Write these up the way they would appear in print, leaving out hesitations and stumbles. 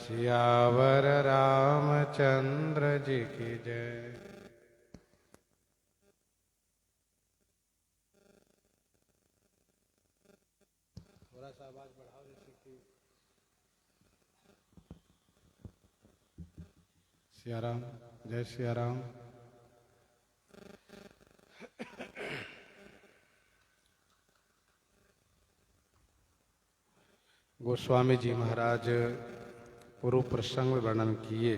सियावर रामचंद्र जी की जय। थोड़ा सा आवाज बढ़ाओ जैसे कि। सियाराम, जय सियाराम। गोस्वामी जी महाराज पूर्व प्रसंग में वर्णन किए।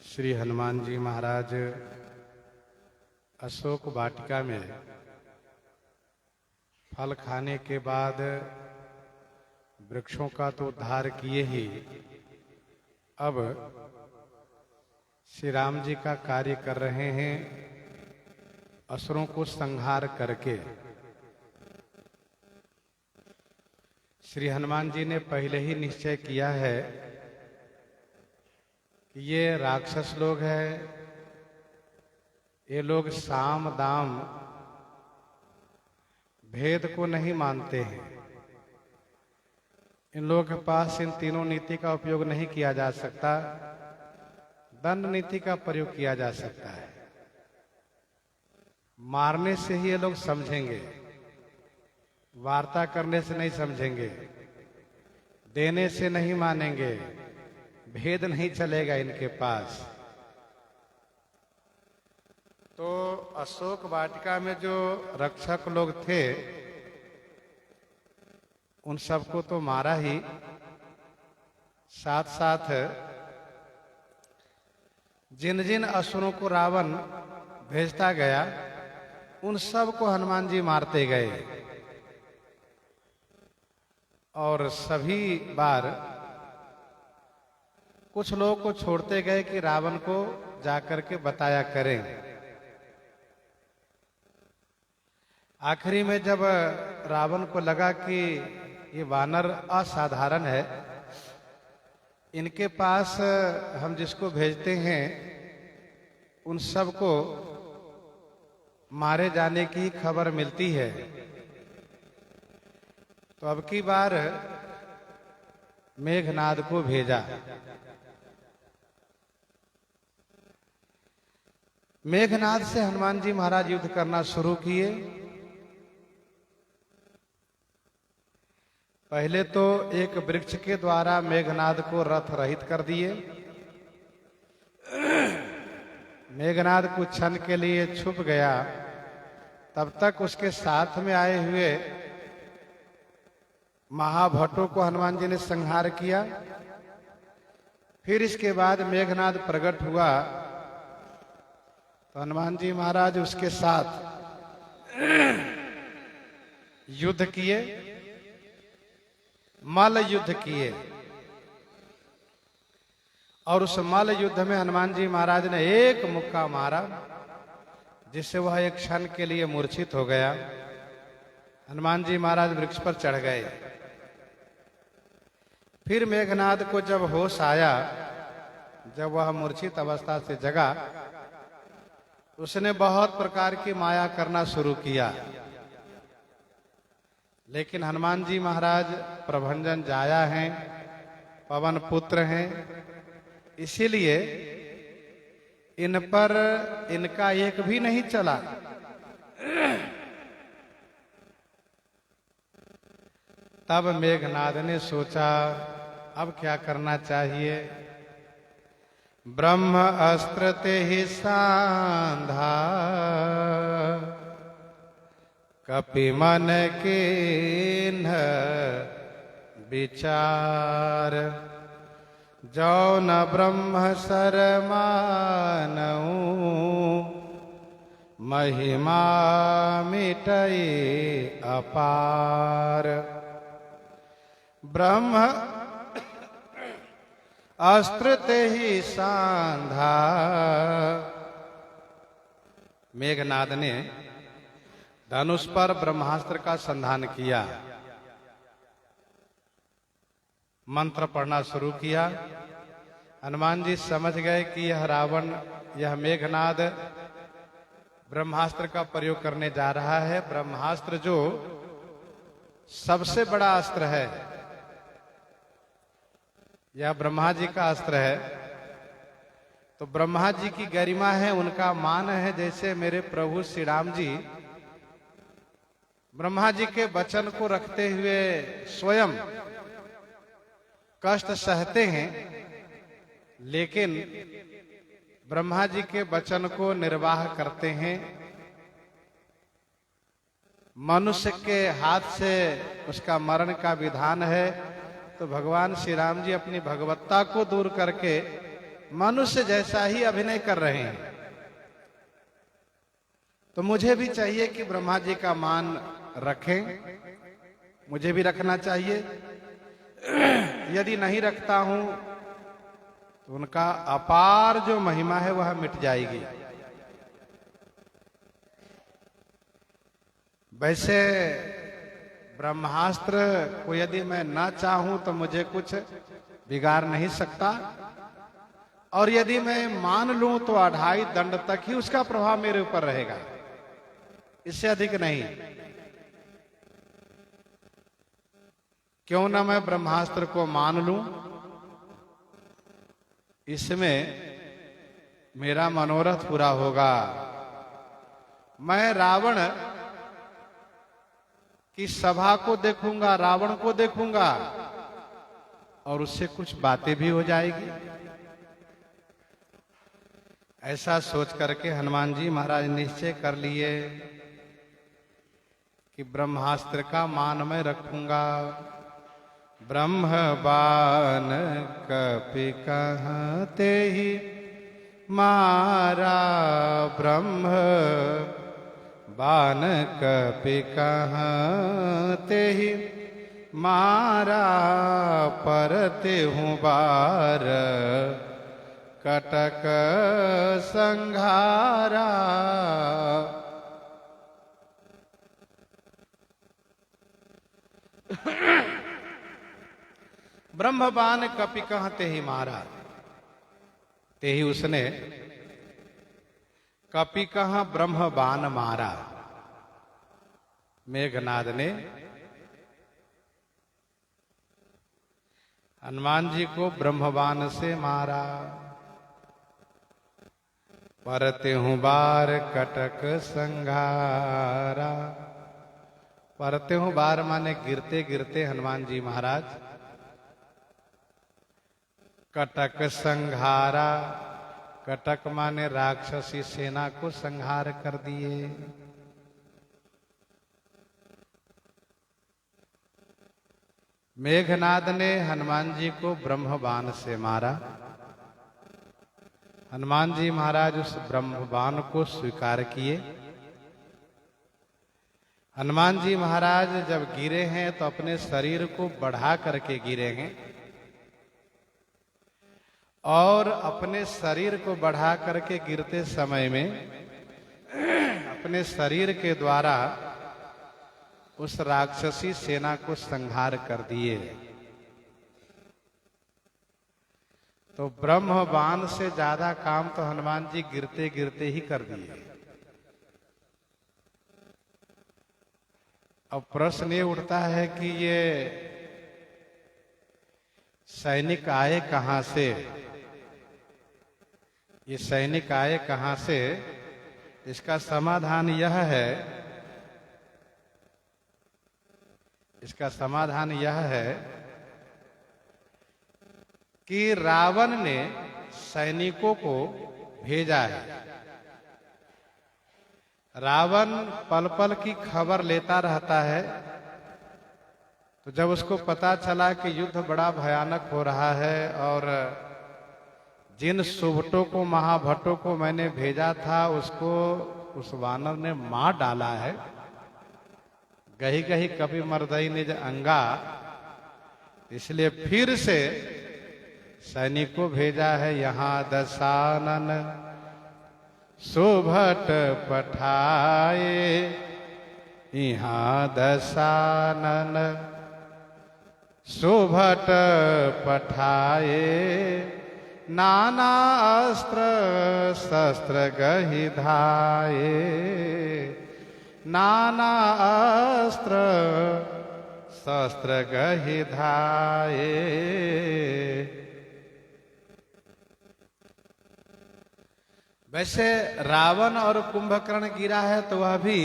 श्री हनुमान जी महाराज अशोक वाटिका में फल खाने के बाद वृक्षों का तो उद्धार किए ही, अब श्री राम जी का कार्य कर रहे हैं असुरों को संहार करके। श्री हनुमान जी ने पहले ही निश्चय किया है कि ये राक्षस लोग हैं, ये लोग साम दाम भेद को नहीं मानते हैं। इन लोगों के पास इन तीनों नीति का उपयोग नहीं किया जा सकता, दंड नीति का प्रयोग किया जा सकता है। मारने से ही ये लोग समझेंगे, वार्ता करने से नहीं समझेंगे, देने से नहीं मानेंगे, भेद नहीं चलेगा इनके पास। तो अशोक वाटिका में जो रक्षक लोग थे उन सबको तो मारा ही, साथ साथ जिन जिन असुरों को रावण भेजता गया उन सब को हनुमान जी मारते गए। और सभी बार कुछ लोगों को छोड़ते गए कि रावण को जाकर के बताया करें। आखिरी में जब रावण को लगा कि ये वानर असाधारण है, इनके पास हम जिसको भेजते हैं उन सबको मारे जाने की खबर मिलती है, तो अब की बार मेघनाद को भेजा। मेघनाद से हनुमान जी महाराज युद्ध करना शुरू किए। पहले तो एक वृक्ष के द्वारा मेघनाद को रथ रहित कर दिए। मेघनाद कुछ क्षण के लिए छुप गया, तब तक उसके साथ में आए हुए महाभट्टों को हनुमान जी ने संहार किया। फिर इसके बाद मेघनाद प्रकट हुआ तो हनुमान जी महाराज उसके साथ युद्ध किए, मल्ल युद्ध किए। और उस मल्ल युद्ध में हनुमान जी महाराज ने एक मुक्का मारा जिससे वह एक क्षण के लिए मूर्छित हो गया। हनुमान जी महाराज वृक्ष पर चढ़ गए। फिर मेघनाद को जब होश आया, जब वह मूर्छित अवस्था से जगा, उसने बहुत प्रकार की माया करना शुरू किया। लेकिन हनुमान जी महाराज प्रभंजन जाया हैं, पवन पुत्र हैं, इसीलिए इन पर इनका एक भी नहीं चला। तब मेघनाद ने सोचा अब क्या करना चाहिए। ब्रह्म अस्त्र ते ही सांधा, कपि मन कीन्ह विचार। जो न ब्रह्म सर मानऊ, महिमा मिटई अपार। ब्रह्म अस्त्र ते ही सांधा। मेघनाद ने धनुष पर ब्रह्मास्त्र का संधान किया, मंत्र पढ़ना शुरू किया। हनुमान जी समझ गए कि यह रावण, यह मेघनाद ब्रह्मास्त्र का प्रयोग करने जा रहा है। ब्रह्मास्त्र जो सबसे बड़ा अस्त्र है, यह ब्रह्मा जी का अस्त्र है। तो ब्रह्मा जी की गरिमा है, उनका मान है। जैसे मेरे प्रभु श्री राम जी ब्रह्मा जी के वचन को रखते हुए स्वयं कष्ट सहते हैं, लेकिन ब्रह्मा जी के वचन को निर्वाह करते हैं। मनुष्य के हाथ से उसका मरण का विधान है, तो भगवान श्री राम जी अपनी भगवत्ता को दूर करके मनुष्य जैसा ही अभिनय कर रहे हैं। तो मुझे भी चाहिए कि ब्रह्मा जी का मान रखें, मुझे भी रखना चाहिए। यदि नहीं रखता हूं तो उनका अपार जो महिमा है वह मिट जाएगी। वैसे ब्रह्मास्त्र को यदि मैं ना चाहूं तो मुझे कुछ बिगाड़ नहीं सकता, और यदि मैं मान लूं तो 2.5 दंड तक ही उसका प्रभाव मेरे ऊपर रहेगा, इससे अधिक नहीं। क्यों ना मैं ब्रह्मास्त्र को मान लूं, इसमें मेरा मनोरथ पूरा होगा। मैं रावण की सभा को देखूंगा, रावण को देखूंगा, और उससे कुछ बातें भी हो जाएगी। ऐसा सोच करके हनुमान जी महाराज निश्चय कर लिए कि ब्रह्मास्त्र का मान मैं रखूंगा। ब्रह्म बान कपि कहते ही मारा, ब्रह्म बान कपि कहते ही मारा, परते हूँ बार कटक संघारा। ब्रह्मबान कपि कहते ही मारा, ते ही उसने कपि कहा ब्रह्मबान मारा। मेघनाद ने हनुमान जी को ब्रह्मबान से मारा। परते हूं बार कटक संघारा। परते हूं बार माने गिरते गिरते हनुमान जी महाराज कटक संघारा। कटक माने राक्षसी सेना को संहार कर दिए। मेघनाद ने हनुमान जी को ब्रह्मबाण से मारा। हनुमान जी महाराज उस ब्रह्मबाण को स्वीकार किए। हनुमान जी महाराज जब गिरे हैं तो अपने शरीर को बढ़ा करके गिरे हैं, और अपने शरीर को बढ़ा करके गिरते समय में अपने शरीर के द्वारा उस राक्षसी सेना को संहार कर दिए। तो ब्रह्मबाण से ज्यादा काम तो हनुमान जी गिरते गिरते ही कर दिए। अब प्रश्न ये उठता है कि ये सैनिक आए कहां से, ये सैनिक आए कहां से? इसका समाधान यह है, इसका समाधान यह है कि रावण ने सैनिकों को भेजा है। रावण पल पल की खबर लेता रहता है। तो जब उसको पता चला कि युद्ध बड़ा भयानक हो रहा है और जिन सुभटों को महाभट्टों को मैंने भेजा था उसको उस वानर ने मार डाला है, गही गही कभी मर्दई निज अंगा, इसलिए फिर से सैनिकों भेजा है। यहाँ दशानन सुभट पठाए, यहाँ दशानन सुभट पठाए, नाना अस्त्र शस्त्र गहि धाये, नाना अस्त्र शस्त्र गहि धाये। वैसे रावण और कुंभकर्ण गिरा है तो वह भी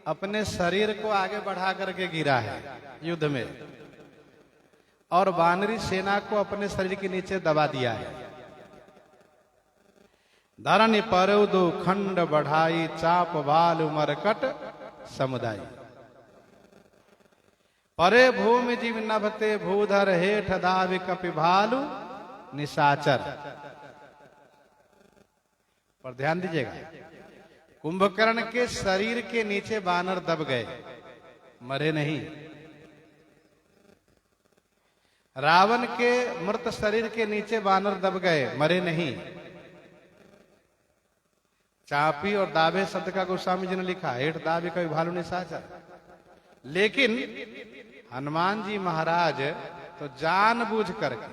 अपने शरीर को आगे बढ़ा करके गिरा है युद्ध में, और वानरी सेना को अपने शरीर के नीचे दबा दिया है। धरनी पर दो खंड बढ़ाई, चाप भालु मरकट समुदाय। परे भूमि जीव नभते भूधर, हेठ दावि कपि भालु निशाचर। पर ध्यान दीजिएगा, कुंभकर्ण के शरीर के नीचे बानर दब गए, मरे नहीं। रावण के मृत शरीर के नीचे बानर दब गए, मरे नहीं। चापी और दावे शब्द का गोस्वामी जी ने लिखा, हेठ दावे कभी भालू निशाचर। लेकिन हनुमान जी महाराज तो जानबूझ करके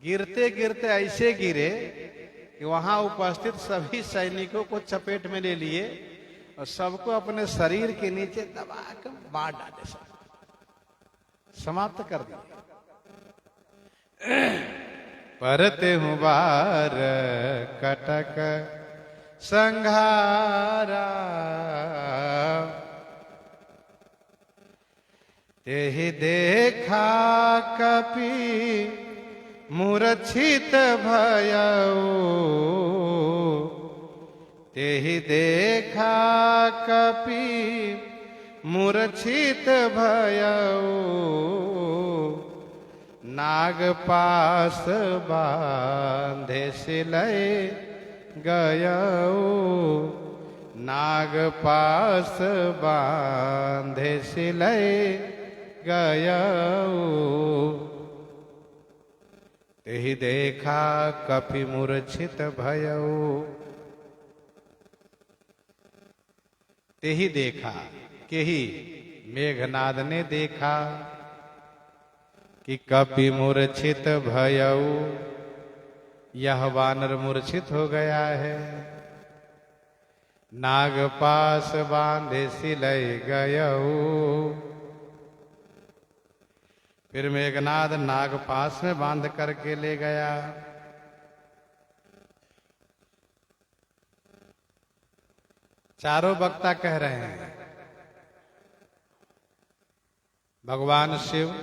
गिरते गिरते ऐसे गिरे कि वहां उपस्थित सभी सैनिकों को चपेट में ले लिए और सबको अपने शरीर के नीचे दबाकर मार डाले, समाप्त कर दिए। परते हूं बार कटक संघारा, तेहि देखा कपि मूर्छित भयऊ, तेहि देखा कपि मूर्छित भयऊ, नाग पास बांधे सिलय गयऊ, नाग पास बांधे सिलय गयऊ, तेहि देखा कपि मूर्छित भयऊ। तेहि देखा, के ही मेघनाद ने देखा कि कपि मूर्छित भयऊ, यह वानर मूर्छित हो गया है। नाग पास बांधे सिलय गयऊ, फिर मेघनाद नाग पास में बांध करके ले गया। चारों वक्ता कह रहे हैं, भगवान शिव,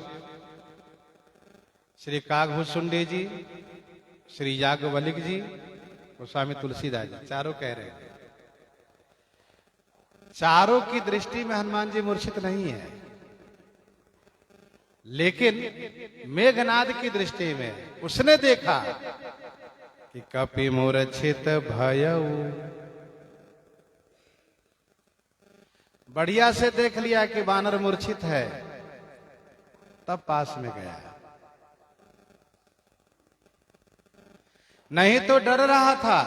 श्री कागभूषुंडी जी, श्री याज्ञवल्क्य जी, गोस्वामी तुलसीदास जी, चारों कह रहे हैं। चारों की दृष्टि में हनुमान जी मूर्छित नहीं है, लेकिन मेघनाद की दृष्टि में उसने देखा कि कपि मूर्छित भयऊ। बढ़िया से देख लिया कि वानर मूर्छित है, तब पास में गया। नहीं तो डर रहा था,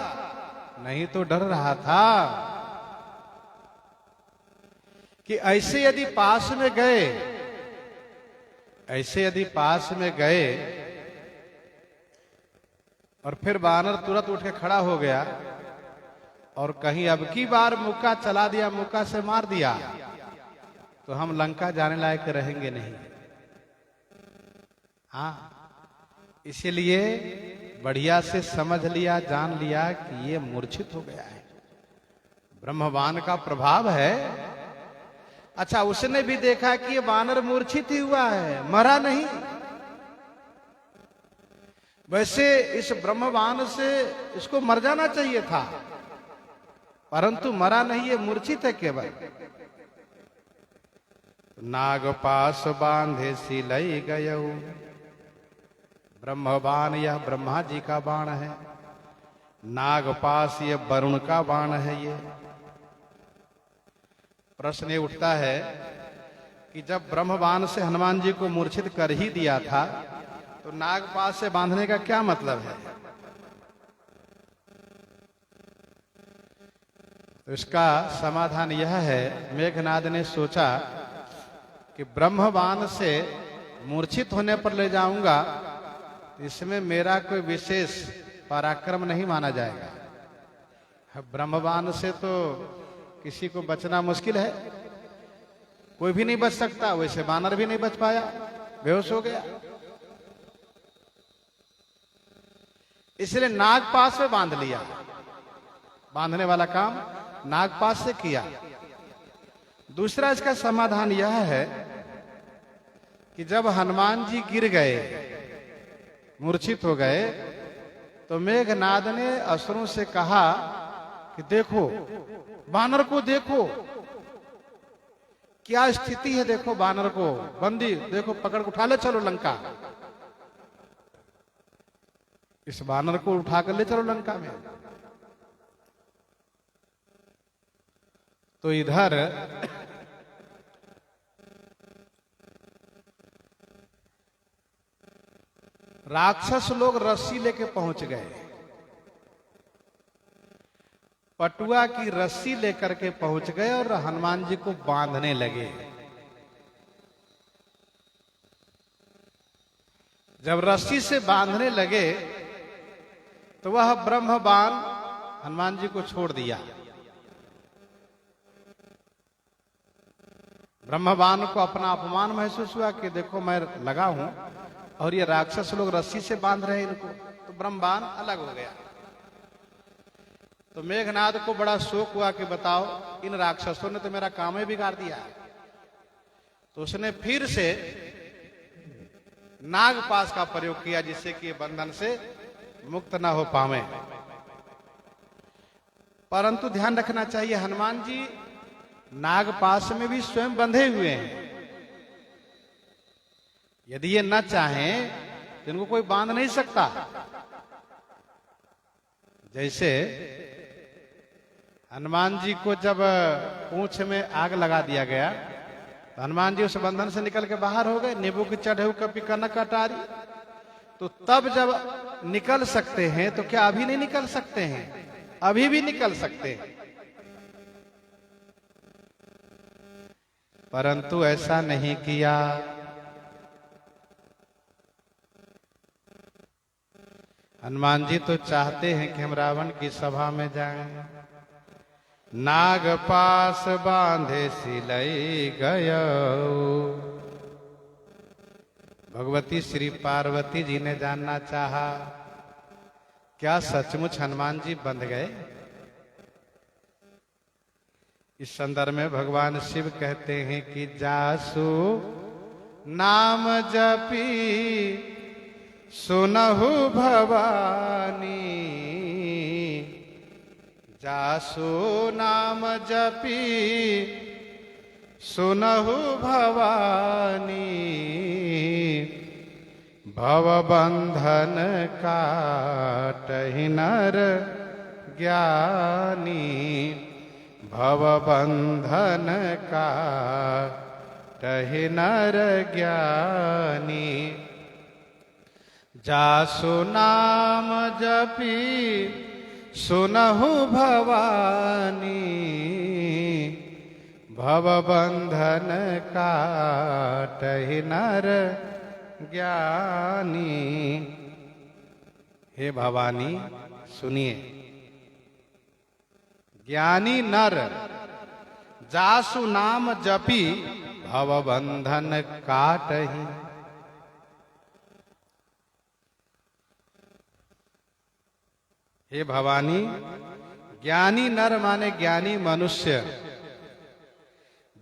नहीं तो डर रहा था कि ऐसे यदि पास में गए, ऐसे यदि पास में गए और फिर वानर तुरंत उठ के खड़ा हो गया और कहीं अब की बार मुक्का चला दिया, मुक्का से मार दिया, तो हम लंका जाने लायक रहेंगे नहीं। हाँ, इसीलिए बढ़िया से समझ लिया, जान लिया कि ये मूर्छित हो गया है, ब्रह्मवान का प्रभाव है। अच्छा, उसने भी देखा कि ये वानर मूर्छित ही हुआ है, मरा नहीं। वैसे इस ब्रह्मवान से इसको मर जाना चाहिए था, परंतु मरा नहीं, ये मूर्छित है केवल। नाग पास बांधे सिलय गयऊ, ब्रह्मबाण यह ब्रह्मा जी का बाण है, नाग पास ये वरुण का बाण है। ये प्रश्न ये उठता है कि जब ब्रह्मबाण से हनुमान जी को मूर्छित कर ही दिया था, तो नागपाश से बांधने का क्या मतलब है? तो इसका समाधान यह है, मेघनाद ने सोचा कि ब्रह्मबाण से मूर्छित होने पर ले जाऊंगा, इसमें मेरा कोई विशेष पराक्रम नहीं माना जाएगा। ब्रह्मबाण से तो किसी को बचना मुश्किल है, कोई भी नहीं बच सकता। वैसे बानर भी नहीं बच पाया, बेहोश हो गया। इसलिए नागपाश में बांध लिया। बांधने वाला काम नागपाश से किया। दूसरा इसका समाधान यह है कि जब हनुमान जी गिर गए, मूर्छित हो गए, तो मेघनाद ने असुरों से कहा कि देखो, बानर को देखो, क्या स्थिति है, देखो बानर को बंदी, देखो पकड़ के उठा ले चलो लंका। इस बानर को उठाकर ले चलो लंका में। तो इधर राक्षस लोग रस्सी लेके पहुंच गए, पटुआ की रस्सी लेकर के पहुंच गए और हनुमान जी को बांधने लगे। जब रस्सी से बांधने लगे तो वह ब्रह्म बाण हनुमान जी को छोड़ दिया। ब्रह्म बाण को अपना अपमान महसूस हुआ कि देखो मैं लगा हूं और ये राक्षस लोग रस्सी से बांध रहे हैं इनको, तो ब्रह्म बाण अलग हो गया। तो मेघनाद को बड़ा शोक हुआ कि बताओ, इन राक्षसों ने तो मेरा काम ही बिगाड़ दिया। तो उसने फिर से नागपाश का प्रयोग किया, जिससे कि बंधन से मुक्त ना हो पावे। परंतु ध्यान रखना चाहिए, हनुमान जी नागपाश में भी स्वयं बंधे हुए हैं। यदि ये न चाहें तो इनको कोई बांध नहीं सकता। जैसे हनुमान जी को जब पूंछ में आग लगा दिया गया तो हनुमान जी उस बंधन से निकल के बाहर हो गए। नींबू की चढ़े कभी कनक कटारी, तो तब जब निकल सकते हैं तो क्या अभी नहीं निकल सकते हैं? अभी भी निकल सकते हैं, परंतु ऐसा नहीं किया। हनुमान जी तो चाहते हैं कि हम रावण की सभा में जाएं। नागपाश बांधे सिलई गयो। भगवती श्री पार्वती जी ने जानना चाहा, क्या सचमुच हनुमान जी बंध गए? इस संदर्भ में भगवान शिव कहते हैं कि जासु नाम जपी सुनहु भवानी। जासु नाम जपी सुनहु भवानी। भवबंधन काटहि नर ज्ञानी। भवबंधन काटहि नर ज्ञानी। जासु नाम जपी सुनहु भवानी। भवबंधन काटहि नर ज्ञानी। हे भवानी सुनिए, ज्ञानी नर जासु नाम जपी भवबंधन काटहि। हे भवानी, ज्ञानी नर माने ज्ञानी मनुष्य,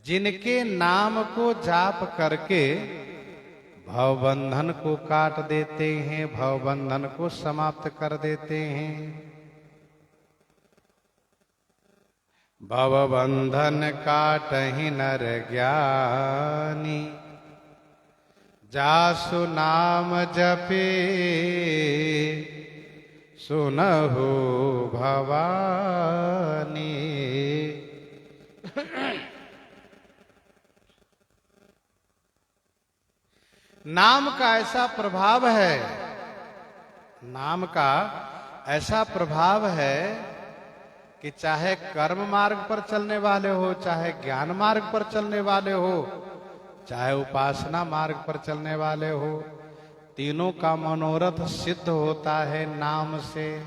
जिनके नाम को जाप करके भवबंधन को काट देते हैं, भवबंधन को समाप्त कर देते हैं। भवबंधन काटहि नर ज्ञानी। जासु नाम जपे सुनहु भवानी। नाम का ऐसा प्रभाव है, नाम का ऐसा प्रभाव है कि चाहे कर्म मार्ग पर चलने वाले हो, चाहे ज्ञान मार्ग पर चलने वाले हो, चाहे उपासना मार्ग पर चलने वाले हो, तीनों का मनोरथ सिद्ध होता है नाम से।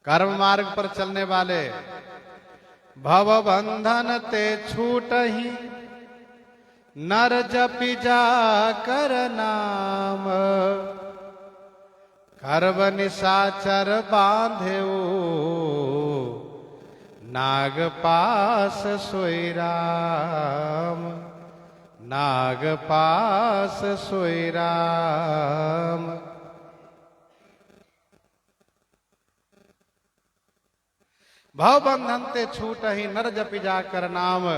कर्म मार्ग पर चलने वाले भवबंधन ते छूटहि। नर जपि जा कर नाम, खरब निशाचर बांधेऊ, नाग पास सोई राम, नाग पास सोई राम। भव बंधन ते छूट ही नर जपि जा कर नाम,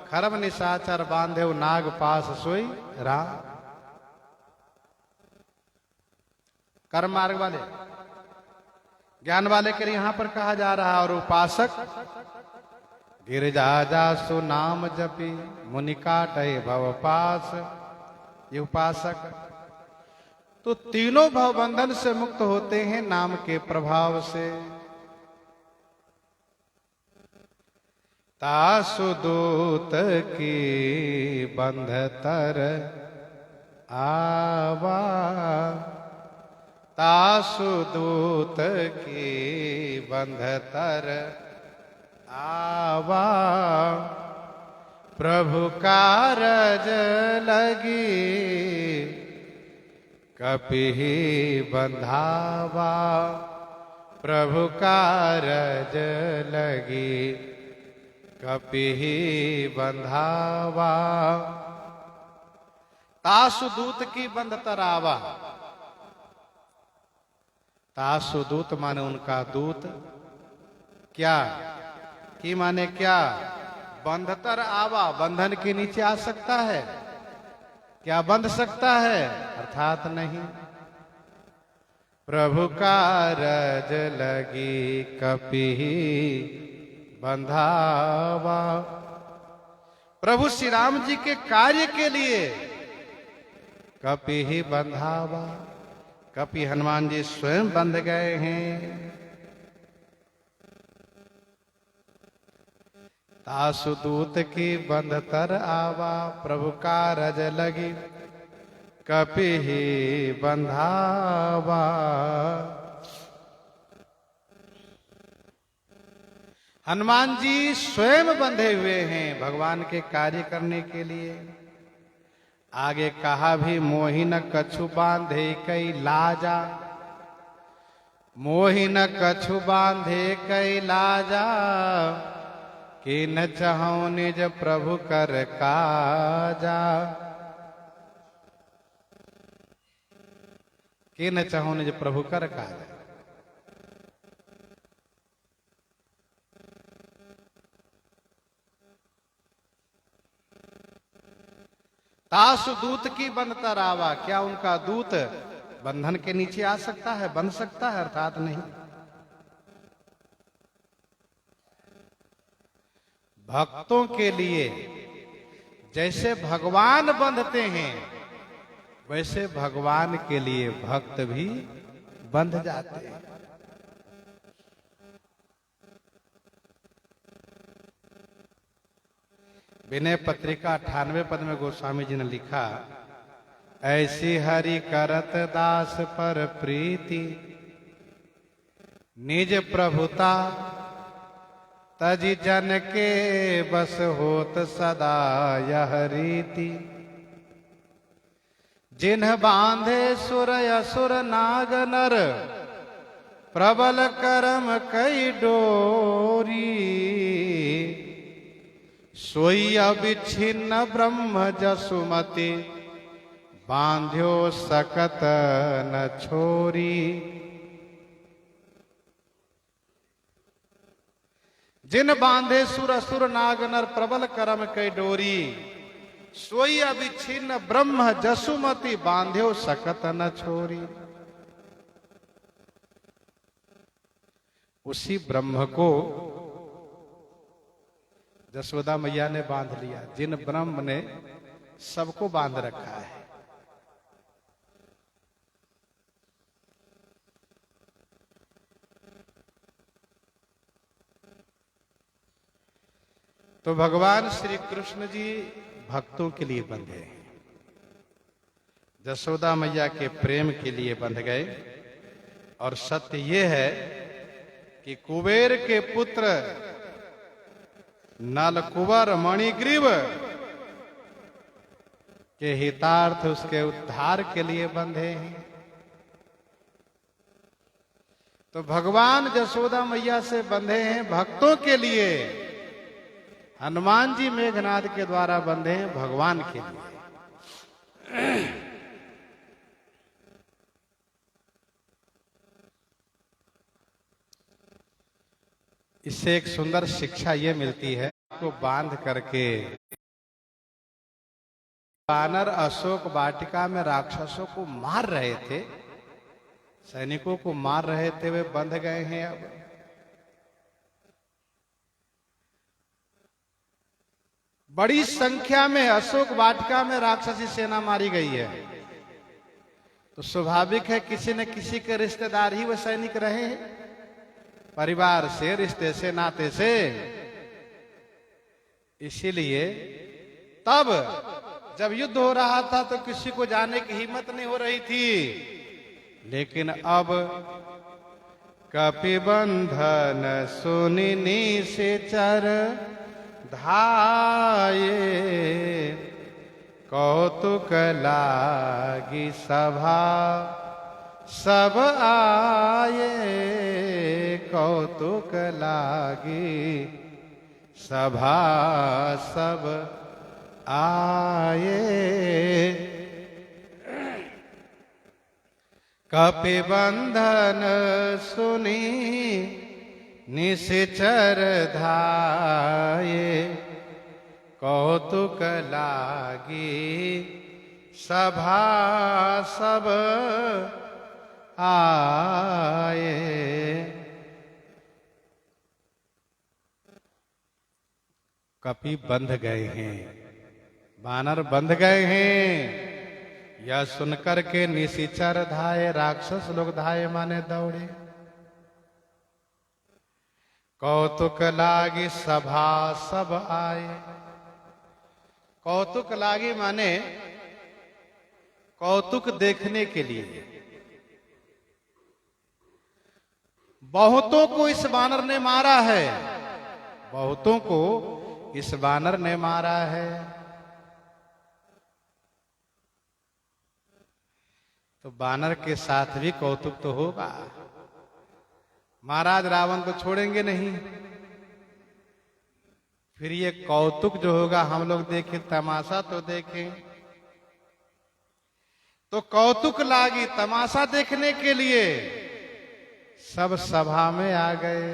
खरब निशाचर बांधेऊ, नाग पास सोई राम। कर्म मार्ग वाले, ज्ञान वाले के लिए यहां पर कहा जा रहा है। और उपासक गिरजा जासु नाम जपी, मुनि काटै भव पास। ये उपासक तो तीनों भव बंधन से मुक्त होते हैं नाम के प्रभाव से। तासु दूत की बंध तर आवा, तासु दूत की बंध तर आवा, प्रभु कारज लगी कपिहि बंधावा, प्रभु कारज लगी कपिहि बंधावा। तासु दूत की बंध तरावा, तासु दूत माने उनका दूत, क्या की माने क्या, बंधतर आवा, बंधन के नीचे आ सकता है क्या, बंध सकता है अर्थात नहीं। प्रभु कारज लगी कपिहि बंधावा, प्रभु श्री राम जी के कार्य के लिए कपिहि बंधावा। कपि हनुमान जी स्वयं बंध गए हैं। तासु दूत की बंध तर आवा, प्रभु कारज लगी कपिहि बंधावा। हनुमान जी स्वयं बंधे हुए हैं भगवान के कार्य करने के लिए। आगे कहा भी, मोहि न कछु बांधे कई लाजा, मोहि न कछु बांधे कई लाजा, कि न चाहूं निज प्रभु कर काजा, कि न चाहूं निज प्रभु कर काजा। तासु दूत की बंध तरावा, क्या उनका दूत बंधन के नीचे आ सकता है, बंध सकता है अर्थात नहीं। भक्तों के लिए जैसे भगवान बंधते हैं, वैसे भगवान के लिए भक्त भी बंध जाते हैं। विनय पत्रिका 98 पद में गोस्वामी जी ने लिखा, ऐसी हरि करत दास पर प्रीति, निज प्रभुता तजि जन के बस होत सदा यह रीति। जिन्ह बांधे सुर असुर नाग नर, प्रबल करम कई डोरी, सोई अविच्छिन्न ब्रह्म जसुमति, बांध्यो सकत न छोरी। जिन बांधे सुर असुर नाग नर, प्रबल करम कई डोरी, सोई अविच्छिन्न ब्रह्म जसुमति, बांध्यो सकत न छोरी। उसी ब्रह्म को यशोदा मैया ने बांध लिया, जिन ब्रह्म ने सबको बांध रखा है। तो भगवान श्री कृष्ण जी भक्तों के लिए बंधे हैं, यशोदा मैया के प्रेम के लिए बंध गए। और सत्य ये है कि कुबेर के पुत्र नल कुंवर मणिग्रीव के हितार्थ उसके उद्धार के लिए बंधे हैं। तो भगवान जसोदा मैया से बंधे हैं भक्तों के लिए, हनुमान जी मेघनाद के द्वारा बंधे हैं भगवान के लिए। इससे एक सुंदर शिक्षा ये मिलती है को बांध करके वानर अशोक वाटिका में राक्षसों को मार रहे थे, सैनिकों को मार रहे थे, वे बंध गए हैं। अब बड़ी संख्या में अशोक वाटिका में राक्षसी सेना मारी गई है, तो स्वाभाविक है किसी न किसी के रिश्तेदार ही वे सैनिक रहे हैं, परिवार से, रिश्ते से, नाते से। इसीलिए तब जब युद्ध हो रहा था तो किसी को जाने की हिम्मत नहीं हो रही थी, लेकिन अब कपिबंधन सुनि निशाचर धाये, कौतुक लागी सभा सब आए, कौतुक लागी सभा सब आए। कपिबंधन सुनि निशाचर धाये, कौतुक लागी सभा सब आए। कपि बंध गए हैं, वानर बंध गए हैं। यह सुनकर के निशाचर धाये, राक्षस लोग धाये माने दौड़े। कौतुक लागी सभा सब आए। कौतुक लागी माने कौतुक देखने के लिए। बहुतों को इस वानर ने मारा है, बहुतों को इस वानर ने मारा है। तो वानर के साथ भी कौतुक तो होगा। महाराज रावण तो छोड़ेंगे नहीं, फिर ये कौतुक जो होगा हम लोग देखें, तमाशा तो देखें। तो कौतुक लागी, तमाशा देखने के लिए सब सभा में आ गए।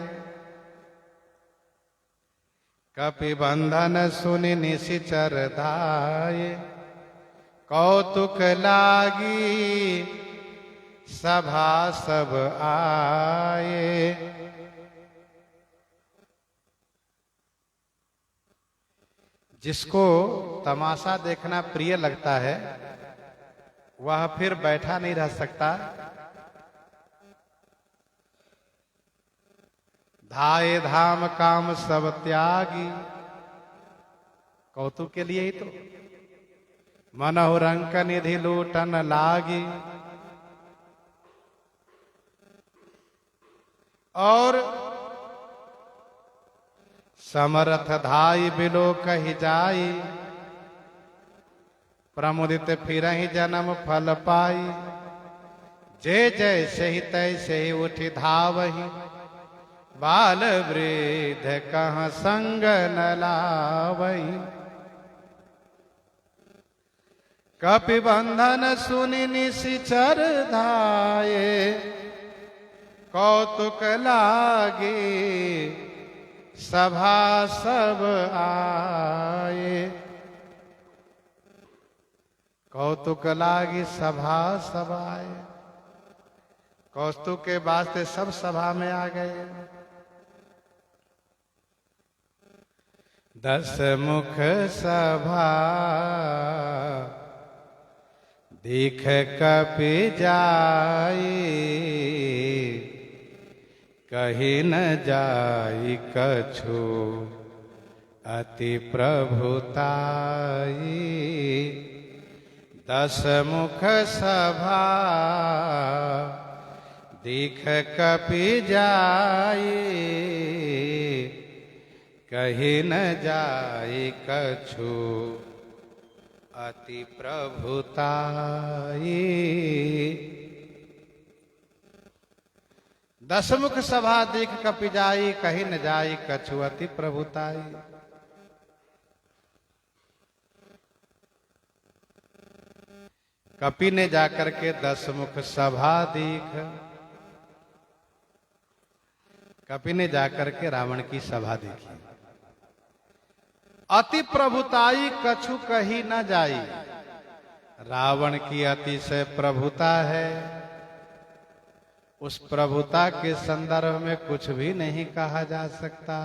कपिबंधन सुनि निशाचर धाये, कौतुक लागी सभा सब आए। जिसको तमाशा देखना प्रिय लगता है वह फिर बैठा नहीं रह सकता। धाये धाम काम सब त्यागी, कौतुक के लिए ही तो। मनहु रंक निधि लूटन लागी, और समरथ धाई बिलो कही जाई, प्रमुदित फिरहि जन्म फल पाई। जय जय सही तय सही उठी धावही, बाल वृद्ध कहाँ संग न लावही। कपिबंधन सुनि निशाचर धाये, कौतुक लागी सभा सब आए। कौतुक लागी सभा सब आए। कौतुक के वास्ते सब सभा में आ गए। 10 मुख सभा देख कपि जाई, कही न जाई कछु अति प्रभुताई। 10 मुख सभा देख कपि जाई, कही न जाई कछु अति प्रभुताई। दसमुख सभा देख कपि जाई, कहीं न जाई कछु अति प्रभुताई। कपि ने जाकर के दसमुख सभा देख, कपि ने जाकर के रावण की सभा देखी। अति प्रभुताई कछु कही न जाई, रावण की अतिशय प्रभुता है, उस प्रभुता के संदर्भ में कुछ भी नहीं कहा जा सकता।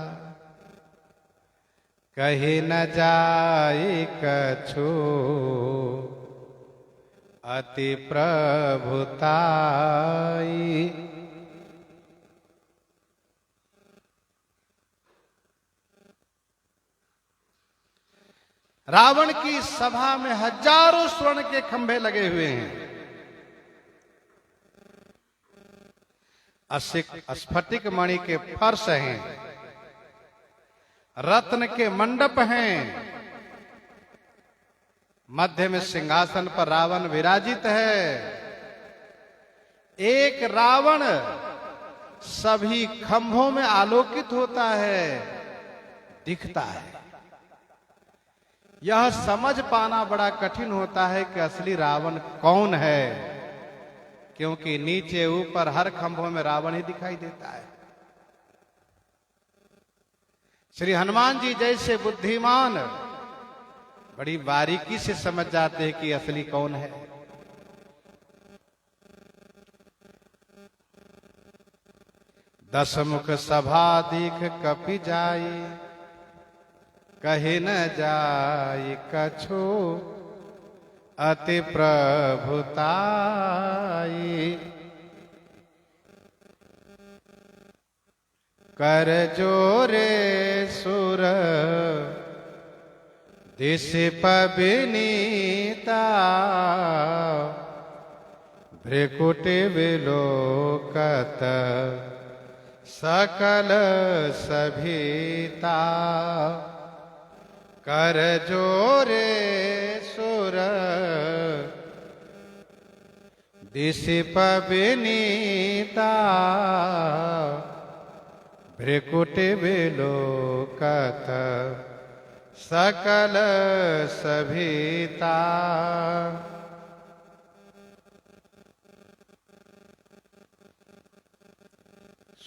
कही न जाई कछु अति प्रभुताई। रावण की सभा में हजारों स्वर्ण के खंभे लगे हुए हैं, स्फटिक मणि के फर्श हैं, रत्न के मंडप हैं, मध्य में सिंहासन पर रावण विराजित है। एक रावण सभी खंभों में आलोकित होता है, दिखता है। यह समझ पाना बड़ा कठिन होता है कि असली रावण कौन है, क्योंकि नीचे ऊपर हर खंभों में रावण ही दिखाई देता है। श्री हनुमान जी जैसे बुद्धिमान बड़ी बारीकी से समझ जाते हैं कि असली कौन है। दसमुख सभा दीख कपि जाई, कहे न जाई कछु अति प्रभुताई। कर जोरे सुर दिसिप विनीता, भ्रिकुटि विलोकत सकल सभीता। कर जोरे सुर दिसिप विनीता, भ्रिकुटि विलोकत सकल सभीता।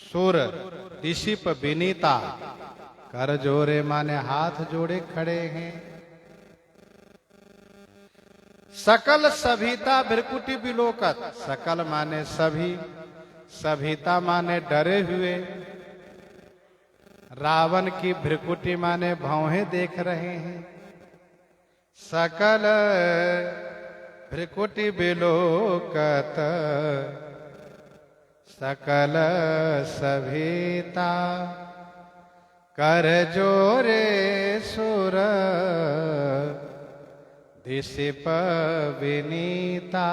सुर दिसिप विनीता, कर जोरे माने हाथ जोड़े खड़े हैं। सकल सभीता भ्रिकुटि विलोकत, सकल माने सभी, सभीता माने डरे हुए। रावण की भ्रिकुटि माने भौहें देख रहे हैं। सकल भ्रिकुटि विलोकत सकल सभीता। कर जोरे सुर दिसिप विनीता।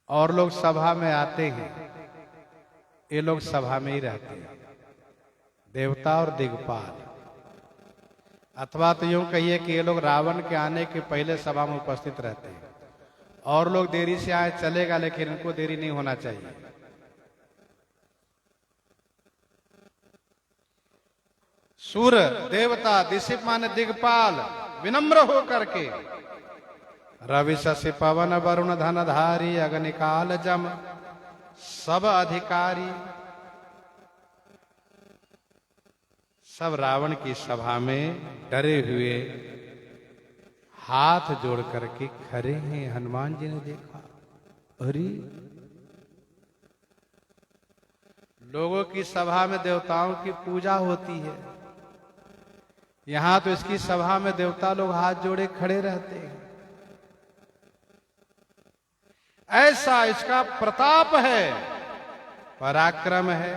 और लोग सभा में आते हैं, ये लोग सभा में ही रहते हैं, देवता और दिग्पाल। अथवा तो यूं कहिए कि ये लोग रावण के आने के पहले सभा में उपस्थित रहते हैं। और लोग देरी से आए चलेगा, लेकिन इनको देरी नहीं होना चाहिए। सूर देवता, दिसिप माने दिग्पाल, विनम्र हो करके। रवि शशि पवन वरुण धनधारी, अग्निकाल जम सब अधिकारी, सब रावण की सभा में डरे हुए हाथ जोड़ करके खड़े हैं। हनुमान जी ने देखा, अरे लोगों की सभा में देवताओं की पूजा होती है, यहां तो इसकी सभा में देवता लोग हाथ जोड़े खड़े रहते हैं। ऐसा इसका प्रताप है, पराक्रम है।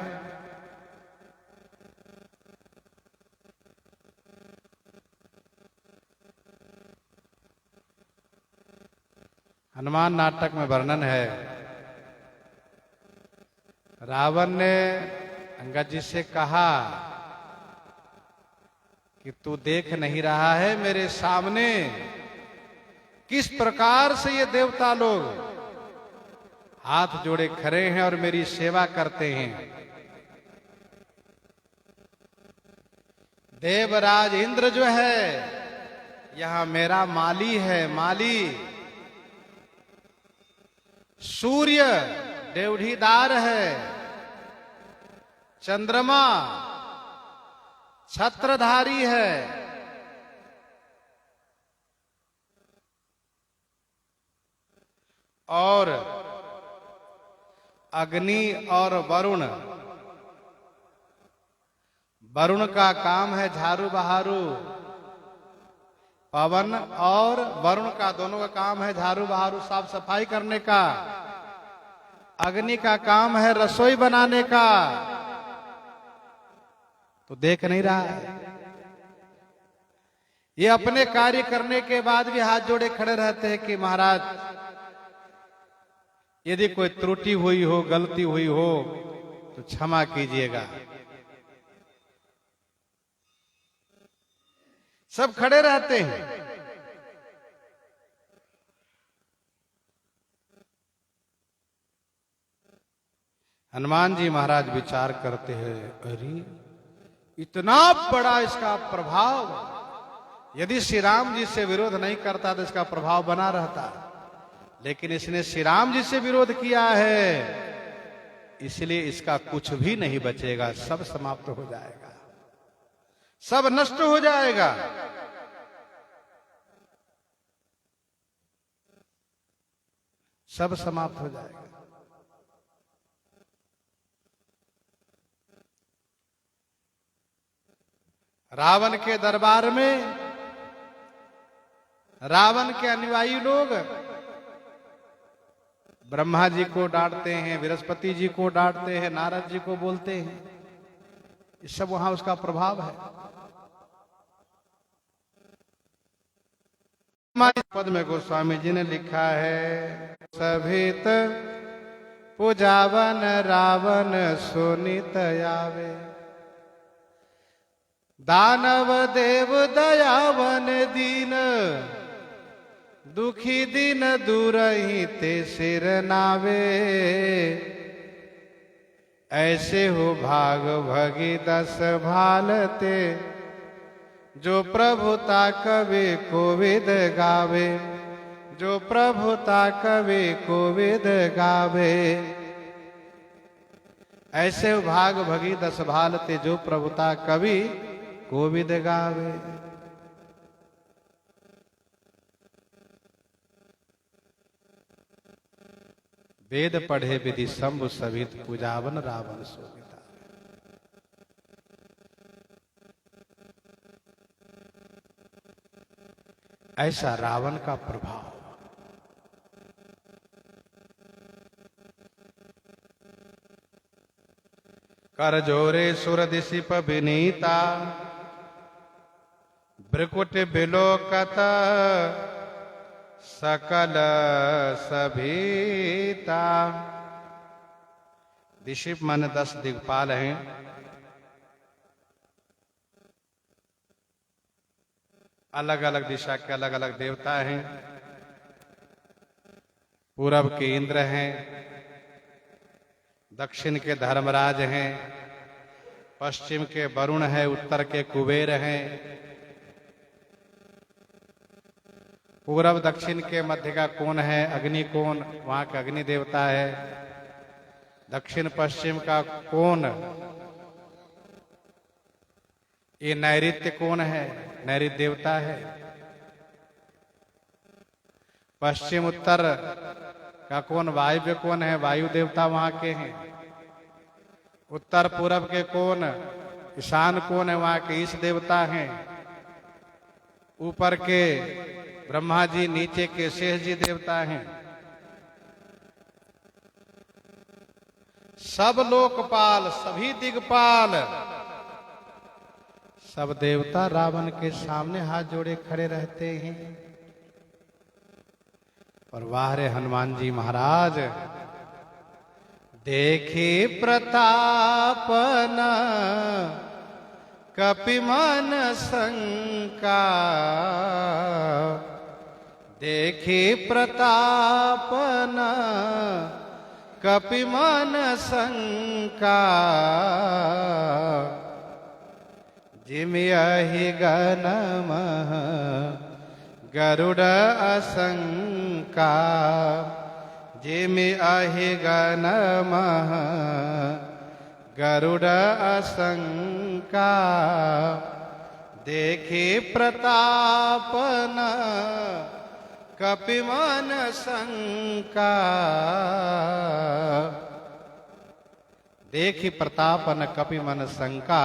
हनुमान नाटक में वर्णन है, रावण ने अंगद जी से कहा कि तू देख नहीं रहा है मेरे सामने किस प्रकार से ये देवता लोग हाथ जोड़े खड़े हैं और मेरी सेवा करते हैं। देवराज इंद्र जो है यहां मेरा माली है, माली। सूर्य डेवढ़ीदार है, चंद्रमा छत्रधारी है, और अग्नि और वरुण, वरुण का काम है झाड़ू बहारू। पवन और वरुण का दोनों का काम है झाड़ू बहारू, साफ सफाई करने का। अग्नि का काम है रसोई बनाने का। तो देख नहीं रहा है, ये अपने कार्य करने के बाद भी हाथ जोड़े खड़े रहते हैं कि महाराज यदि कोई त्रुटि हुई हो, गलती हुई हो तो क्षमा कीजिएगा। सब खड़े रहते हैं। हनुमान जी महाराज विचार करते हैं, अरे इतना बड़ा इसका प्रभाव, यदि श्री राम जी से विरोध नहीं करता तो इसका प्रभाव बना रहता, लेकिन इसने श्री राम जी से विरोध किया है, इसलिए इसका कुछ भी नहीं बचेगा, सब समाप्त हो जाएगा, सब नष्ट हो जाएगा। सब समाप्त हो जाएगा। रावण के दरबार में रावण के अनुयायी लोग ब्रह्मा जी को डांटते हैं, बृहस्पति जी को डांटते हैं, नारद जी को बोलते हैं। ये सब वहां उसका प्रभाव है। हमारे पद में गोस्वामी जी ने लिखा है, सभित पूजावन रावण सुनित आवे, दानव देव दयावन दीन, दुखी दिन दूरही ते सिर नावे, ऐसे हो भाग भगी दस भालते, जो प्रभुता कवि कोविद गावे, जो प्रभुता कवि कोविद गावे। ऐसे भाग भगी दस भालते, जो प्रभुता कवि कोविद गावे। वेद पढ़े विधि शंभु सभित, पूजावन रावण शोभिता। ऐसा रावण का प्रभाव। कर जोरे सुर दिशिप विनीता, भ्रकुट बिलोकत सकल सभीता। दिशिप मन 10 दिग्पाल हैं। अलग अलग दिशा के अलग अलग देवता हैं। पूरब के इंद्र हैं, दक्षिण के धर्मराज हैं, पश्चिम के वरुण है, उत्तर के कुबेर हैं। पूरब दक्षिण के मध्य का कोण है अग्नि कोण, वहां का अग्नि देवता है। दक्षिण पश्चिम का कोण ये नैऋत्य कोण है, नैऋत्य देवता है। पश्चिम उत्तर का कोण वायव्य कोण है, वायु देवता वहां के हैं। उत्तर पूरब के कोण ईशान कोण है, वहां के ईश देवता हैं। ऊपर के ब्रह्मा जी, नीचे के शेष जी देवता हैं। सब लोकपाल, सभी दिग्पाल, सब देवता रावण के सामने हाथ जोड़े खड़े रहते हैं। और वाह रे हनुमान जी महाराज, देखे प्रतापन कपिमन शंका, देखी प्रतापन कपिमन शंका, जिमियहि गनमः गरुड़ असंका, जिमियहि गनमः गरुड़ असंका, देखी प्रतापन कपिमन शंका, देखी प्रतापन कपिमन शंका,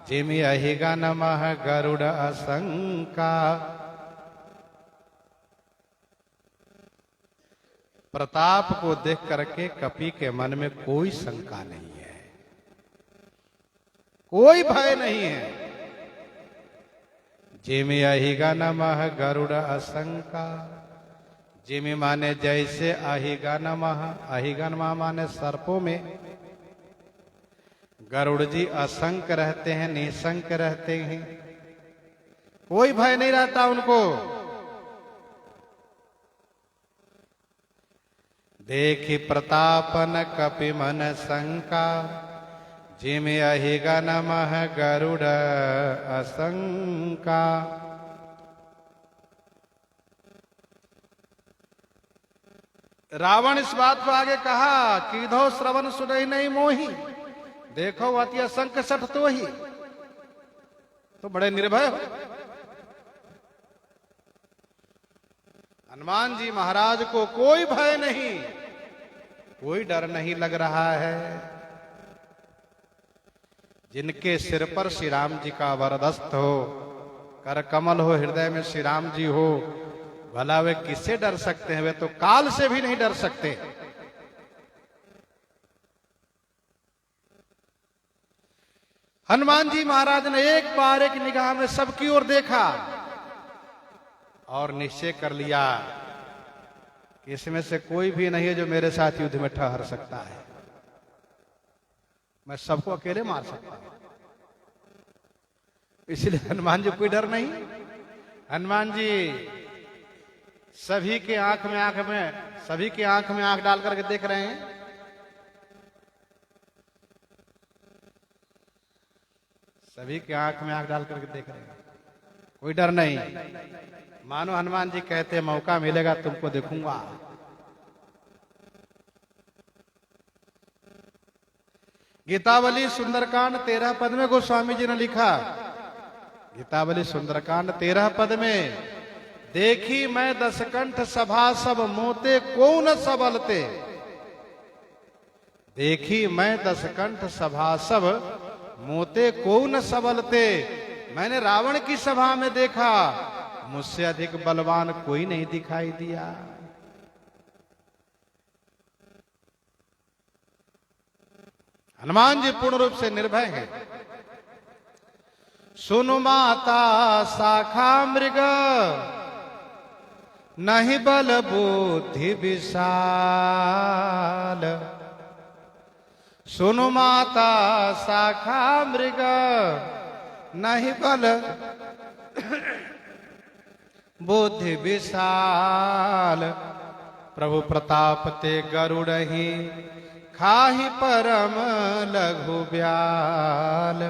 जिमियहि गनमः गरुड़ असंका। प्रताप को देख करके कपि के मन में कोई शंका नहीं है, कोई भय नहीं है। जिमियहि गनमः गरुड़ असंका, जिमि माने जैसे अहिगनमः, अहिगनमा माने सर्पों में गरुड़ जी असंक रहते हैं, निशंक रहते हैं, कोई भय नहीं रहता उनको। देखी प्रतापन कपिमन शंका, जिमियहि गनमः गरुड़ असंका। रावण इस बात को आगे कहा कि धो श्रवण सुनहि नहीं मोही, देखो अति असंक सठ तो ही, तो बड़े निर्भय हो। हनुमान जी महाराज को कोई भय नहीं, कोई डर नहीं लग रहा है। जिनके सिर पर श्री राम जी का वरदस्त हो, कर कमल हो, हृदय में श्री राम जी हो, भला वे किससे डर सकते हैं? वे तो काल से भी नहीं डर सकते। हनुमान जी महाराज ने एक बार एक निगाह में सबकी ओर देखा और निश्चय कर लिया कि इसमें से कोई भी नहीं है जो मेरे साथ युद्ध में ठहर सकता है, मैं सबको अकेले मार सकता हूं। इसलिए हनुमान जी कोई डर नहीं। हनुमान जी सभी के आंख में आंख डाल करके देख रहे हैं। सभी के आंख में आंख डाल करके देख रहे हैं, कोई डर नहीं। मानो हनुमान जी कहते मौका मिलेगा तुमको देखूंगा। गीतावली सुंदरकांड 13 पद में गोस्वामी जी ने लिखा, गीतावली सुंदरकांड 13 पद में, देखी मैं दसकंठ सभा सब मोते को न सबलते। देखी मैं दसकंठ सभा सब मोते को न सबलते। मैंने रावण की सभा में देखा, मुझसे अधिक बलवान कोई नहीं दिखाई दिया। हनुमान जी पूर्ण रूप से निर्भय हैं। सुनु माता शाखा मृग, नहीं बल बुद्धि विशाल। सुनु माता शाखा मृग, नहीं बल बुद्धि विशाल। प्रभु प्रताप ते गरुड़हि, खाहि परम लघु ब्याल।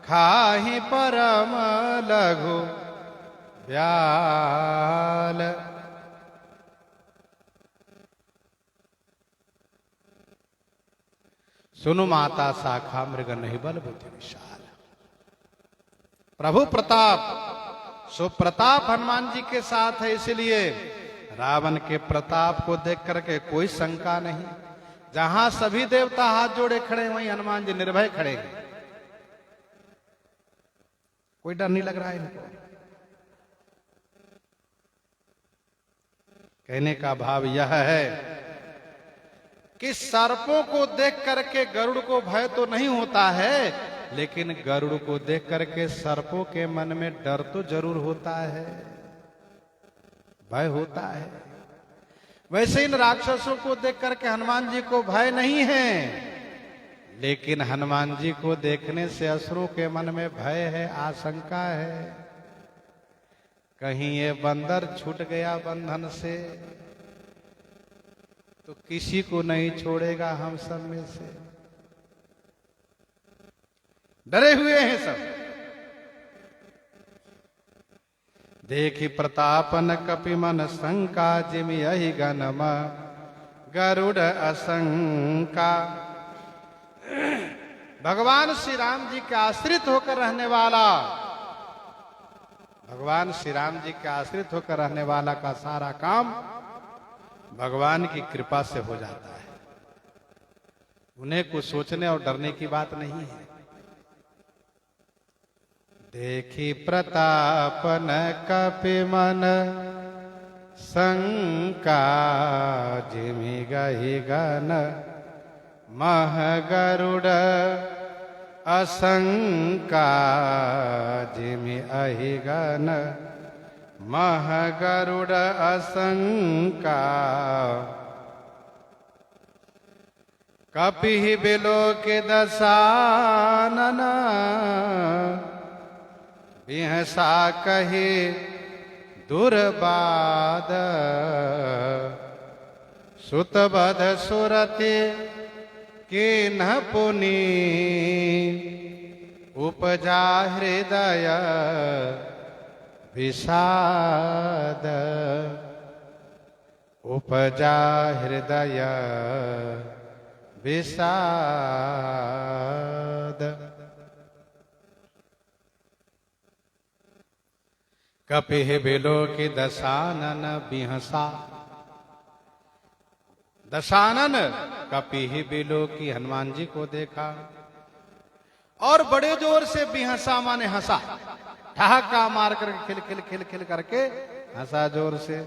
खाहि परम लघु ब्याल। सुनु माता शाखा मृग, नहीं बल बुद्धि विशाल। प्रभु प्रताप, सो प्रताप हनुमान जी के साथ है, इसलिए रावण के प्रताप को देख करके कोई शंका नहीं। जहां सभी देवता हाथ जोड़े खड़े हैं, वहीं हनुमान जी निर्भय खड़े हैं, कोई डर नहीं लग रहा है इनको। कहने का भाव यह है कि सर्पों को देख करके गरुड़ को भय तो नहीं होता है, लेकिन गरुड़ को देख करके सर्पों के मन में डर तो जरूर होता है, भय होता है। वैसे इन राक्षसों को देख करके हनुमान जी को भय नहीं है, लेकिन हनुमान जी को देखने से असुरों के मन में भय है, आशंका है, कहीं ये बंदर छूट गया बंधन से तो किसी को नहीं छोड़ेगा हम सब में से। डरे हुए हैं सब। देखी प्रतापन कपिमन शंका जिम यही गणम गरुड़ असंका। भगवान श्री राम जी के आश्रित होकर रहने वाला, भगवान श्री राम जी के आश्रित होकर रहने वाला का सारा काम भगवान की कृपा से हो जाता है। उन्हें कुछ सोचने और डरने की बात नहीं है। देखी प्रतापन कपिमन शंका जिमि गहि गन मह गरुड़ असंका जिमि अहि गन मह गरुड़ असंका। कपि बिलोकि दसानन बिहसा कहि दुर्बाद। सुतबध सुरति किन्ह पुनि उपजा हृदय विषाद। उपजा हृदय विषाद। कपिहि बिलोकि दशानन बिहसा। दशानन कपिहि बिलोकि हनुमान जी को देखा और बड़े जोर से बिहसा माने हंसा, ठहाका मार करके खिल खिल खिल खिल करके हंसा जोर से।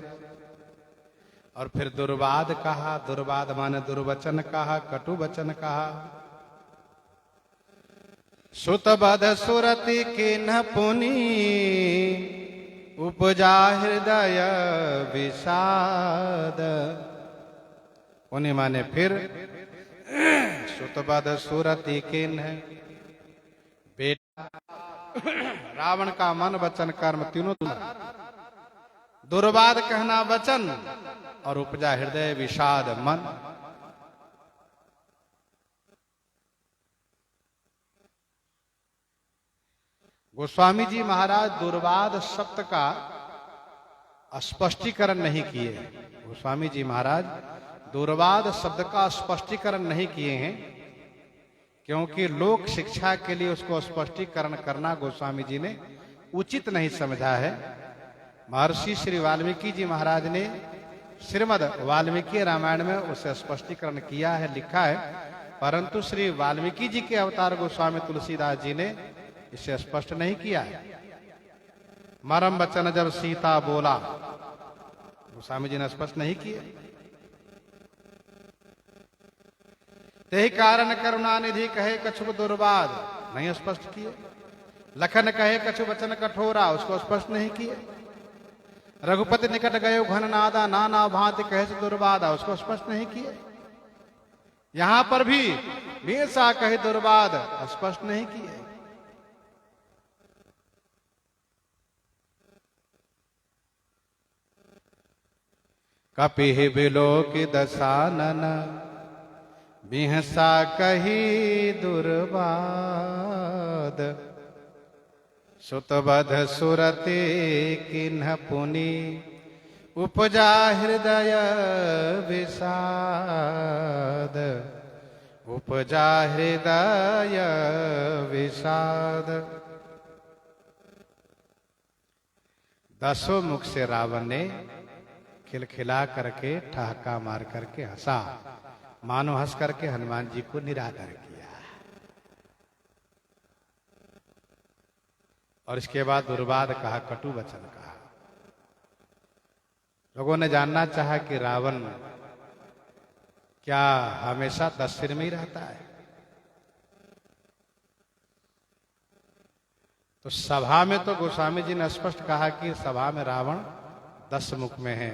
और फिर दुर्वाद कहा, दुर्वाद माने दुर्वचन कहा, कटु वचन कहा। सुतबध सुरति किन्ह पुनि उपजा हृदय विषाद। पुनि माने फिर, सुतबध सुरति किन्ह बेटा रावण का मन वचन कर्म तीनों दुर्वाद कहना वचन और उपजा हृदय विषाद मन। गोस्वामी जी महाराज दुर्वाद शब्द का स्पष्टीकरण नहीं किए। गोस्वामी जी महाराज दुर्वाद शब्द का स्पष्टीकरण नहीं किए हैं, क्योंकि लोक शिक्षा के लिए उसको स्पष्टीकरण करना गोस्वामी जी ने उचित नहीं समझा है। महर्षि श्री वाल्मीकि जी महाराज ने श्रीमद् वाल्मीकि रामायण में उसे स्पष्टीकरण किया है, लिखा है, परंतु श्री वाल्मीकि जी के अवतार गोस्वामी तुलसीदास जी ने इसे स्पष्ट नहीं किया है। मरम वचन जब सीता बोला, गोस्वामी जी ने स्पष्ट नहीं किया। ते कारण करुणा निधि कहे कछुक दुर्वाद, नहीं स्पष्ट किए। लखन कहे कछु वचन कठोरा, उसको स्पष्ट नहीं किए। रघुपति निकट गयो घन नादा, नाना भांति कहे दुर्वादा, उसको स्पष्ट नहीं किए। यहां पर भी मीसा कहे दुर्वाद स्पष्ट नहीं किए। कपिहि बिलोकि दशानन बिहसा कही दुर्वाद। सुतबध सुरति किन्ह पुनि उपजा हृदय विषाद। उपजा हृदय विषाद। दसों मुख से रावण ने खिलखिला करके ठहाका मार करके हंसा, मानो हंस करके हनुमान जी को निरादर किया। और इसके बाद दुर्वाद कहा, कटु वचन कहा। लोगों ने जानना चाहा कि रावण क्या हमेशा 10 सिर में ही रहता है? तो सभा में तो गोस्वामी जी ने स्पष्ट कहा कि सभा में रावण 10 मुख में है।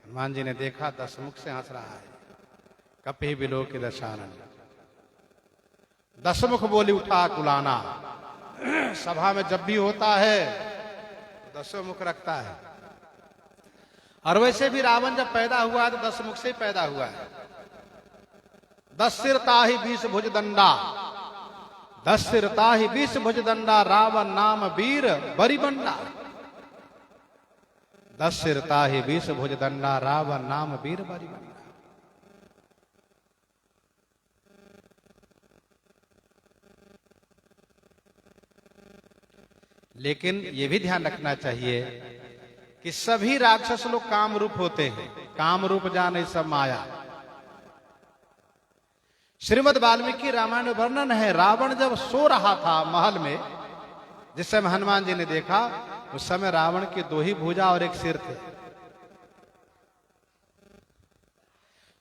हनुमान जी ने देखा 10 मुख से हंस रहा है। कपिहि बिलोकि दशानन। दशमुख बोली उठा कुलाना। सभा में जब भी होता है दसों मुख रखता है। और वैसे भी रावण जब पैदा हुआ तो 10 मुख से ही पैदा हुआ है। 10 सिर ताहि 20 भुज दंडा, 10 सिर ताहि 20 भुज दंडा, रावण नाम वीर बरिबंडा। 10 सिर ताहि 20 भुज दंडा, रावण नाम वीर बरिबंडा। लेकिन यह भी ध्यान रखना चाहिए कि सभी राक्षस लोग काम रूप होते हैं। काम रूप जाने सब माया। श्रीमद् वाल्मीकि रामायण में वर्णन है, रावण जब सो रहा था महल में, जिस समय हनुमान जी ने देखा, उस समय रावण की 2 ही भुजा और 1 सिर थे।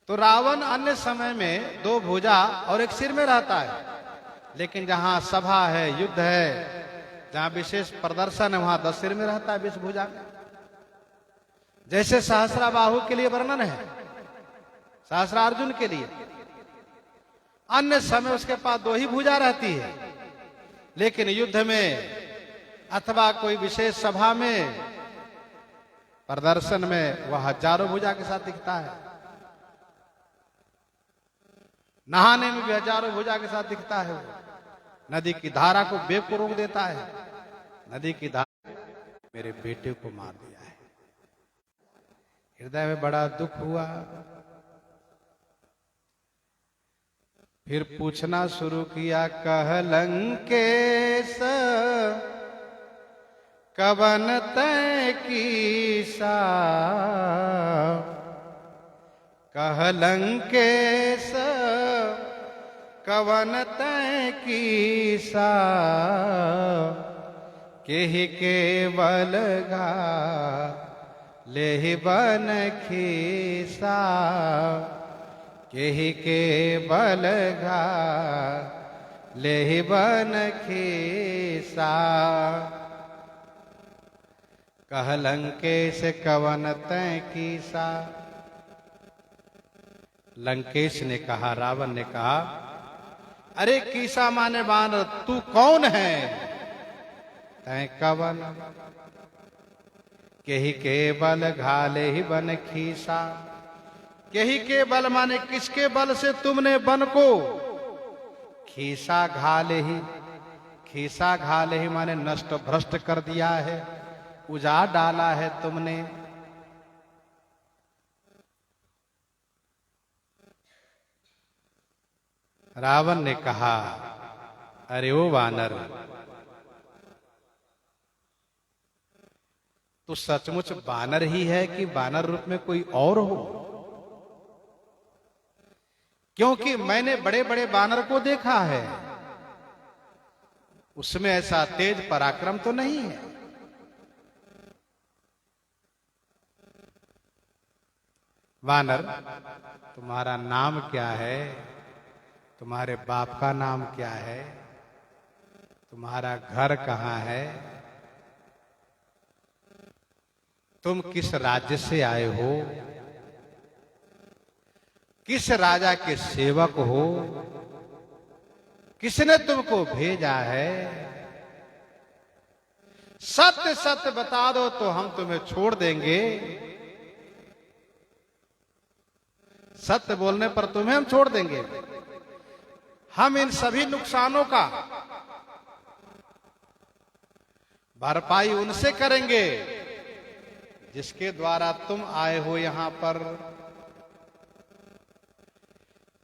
तो रावण अन्य समय में 2 भुजा और 1 सिर में रहता है, लेकिन जहां सभा है, युद्ध है, जहां विशेष प्रदर्शन है, वहां 10 सिर में रहता है, 20 भुजा में। जैसे सहस्राबाहु के लिए वर्णन है, सहस्रार्जुन के लिए अन्य समय उसके पास 2 ही भुजा रहती है, लेकिन युद्ध में अथवा कोई विशेष सभा में, प्रदर्शन में वह हजारों भुजा के साथ दिखता है। नहाने में भी हजारों भुजा के साथ दिखता है। वो नदी की धारा को बेग को रोक देता है। नदी की धारा मेरे बेटे को मार दिया है। हृदय में बड़ा दुख हुआ। फिर पूछना शुरू किया, कह लंकेश कवन तय कीसा, कह लंकेश कवन तय कीसा, केहि केवल गा लेहि बन खीसा, केहि केवल गा लेहि बन खीसा। कह लंकेश कवन तय कीसा। लंकेश ने कहा, रावण ने कहा, अरे कीसा माने बानर, तू कौन है? तय कवन केहि के बल घाले ही बन खीसा। केहि के बल माने किसके बल से तुमने बन को खीसा घाले ही, खीसा घाले ही माने नष्ट भ्रष्ट कर दिया है, उजाड़ डाला है तुमने। रावण ने कहा, अरे ओ वानर, तो सचमुच बानर ही है कि बानर रूप में कोई और हो? क्योंकि मैंने बड़े बड़े बानर को देखा है, उसमें ऐसा तेज पराक्रम तो नहीं है। वानर, तुम्हारा नाम क्या है? तुम्हारे बाप का नाम क्या है? तुम्हारा घर कहां है? तुम किस राज्य से आए हो? किस राजा के सेवक हो? किसने तुमको भेजा है? सत्य सत्य बता दो तो हम तुम्हें छोड़ देंगे। सत्य बोलने पर तुम्हें हम छोड़ देंगे। हम इन सभी नुकसानों का भरपाई उनसे करेंगे जिसके द्वारा तुम आए हो यहां पर।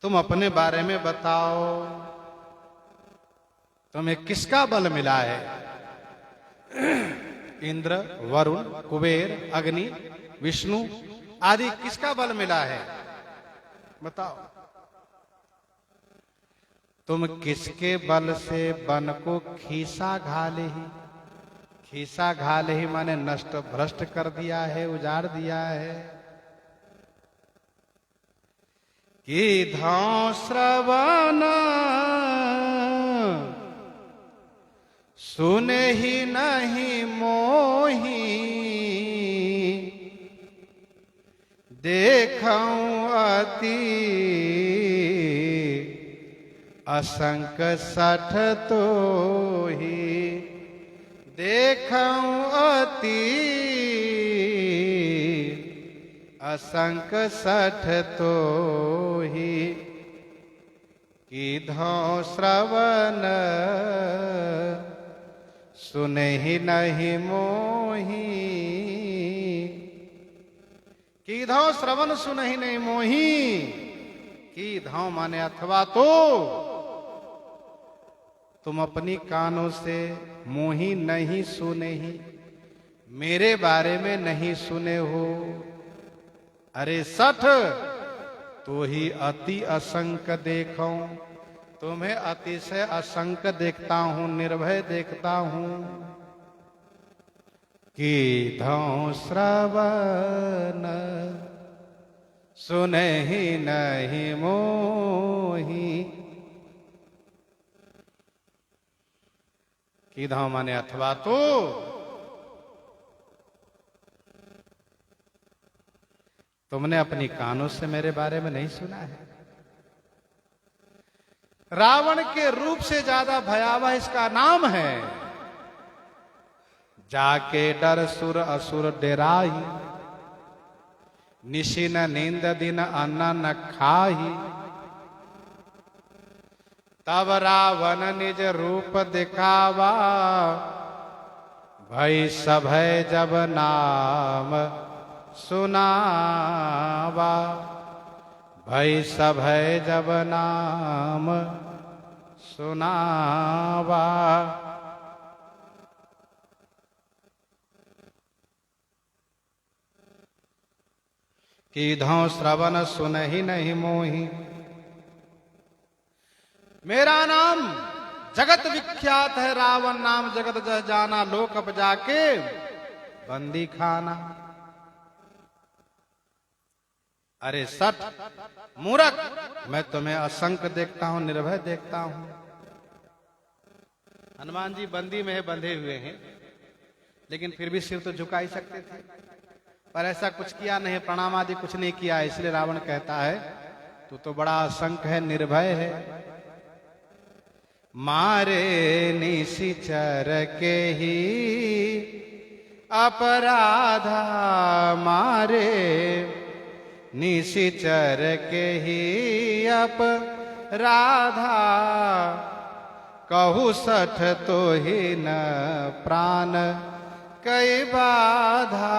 तुम अपने बारे में बताओ, तुम्हें किसका बल मिला है? इंद्र, वरुण, कुबेर, अग्नि, विष्णु आदि किसका बल मिला है? बताओ। तुम किसके बल से बन को खीसा घाले ही, खीसा घाले ही माने नष्ट भ्रष्ट कर दिया है, उजाड़ दिया है। कि धां श्रवण सुने ही नहीं मोही, देखऊं अति असंक सठ तो ही देखऊं अति, असंक सठ तो ही कीधौ श्रवण सुनहि नहीं मोही, कीधौ श्रवण सुनहि नहीं मोही, कीधौ माने अथवा तो तुम अपनी कानों से मोही नहीं सुने ही, मेरे बारे में नहीं सुने हो। अरे सठ तो ही अति असंक देखो, तुम्हें अतिशय असंक देखता हूं, निर्भय देखता हूं। कीधौ श्रवण सुने ही नहीं मोही, कीधौ माने अथवा तो तुमने अपनी कानों से मेरे बारे में नहीं सुना है। रावण के रूप से ज्यादा भयावह इसका नाम है। जाके डर सुर असुर डेराही, निशिन नींद दिन अन्न न खाही। तब रावण निज रूप दिखावा, भई सभय जब नाम सुनावा। भई सभय जब नाम सुनावा। कीधौ श्रवण सुनहि नहीं मोही, मेरा नाम जगत विख्यात है। रावण नाम जगत जह जाना, लोक अब जाके बंदी खाना। अरे सठ मूर्ख, मैं तुम्हें असंक देखता हूं, निर्भय देखता हूं। हनुमान जी बंदी में बंधे हुए हैं, लेकिन फिर भी सिर तो झुका ही सकते थे, पर ऐसा कुछ किया नहीं, प्रणाम आदि कुछ नहीं किया। इसलिए रावण कहता है तू तो बड़ा असंक है, निर्भय है। मारे निशिचर के ही अपराधा, मारे निशिचर के ही अपराधा। कहू सठ तो ही न प्राण कई बाधा।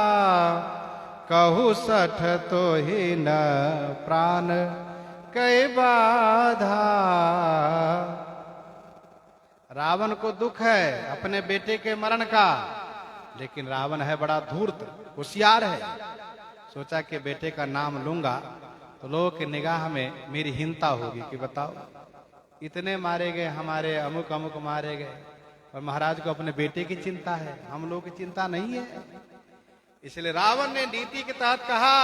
कहू सठ तो ही न प्राण कई बाधा। रावण को दुख है अपने बेटे के मरण का, लेकिन रावण है बड़ा धूर्त, होशियार है। सोचा कि बेटे का नाम लूंगा तो लोगों की निगाह में मेरी हीनता होगी कि बताओ इतने मारे गए, हमारे अमुक अमुक मारे गए, और महाराज को अपने बेटे की चिंता है, हम लोगों की चिंता नहीं है। इसलिए रावण ने नीति के तहत कहा